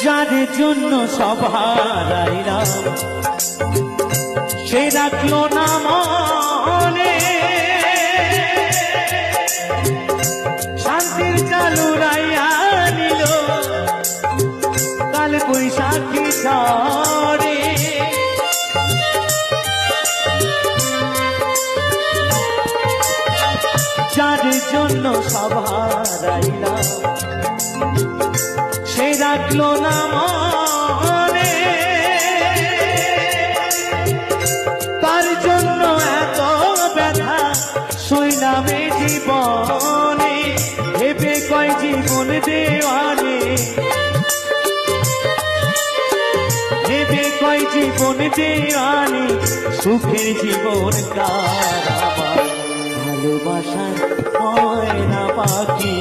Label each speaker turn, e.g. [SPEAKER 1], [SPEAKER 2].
[SPEAKER 1] যার জন্য সব হারাইলাম সে রাখলো না মনে, শান্তির চালু রাইয়া নিল কাল বৈশাখী ঝড়ে। যার জন্য সব হারাইলাম সে রাখলো না মনে, তার জন্য এত ব্যথা সইলাম এই জীবনে। ভেবে কয় জীবন দেওয়ানে, ভেবে কয় জীবন দেওয়ানে, সুখের জীবন কার আমার ভালোবাসার হয় না পাখি।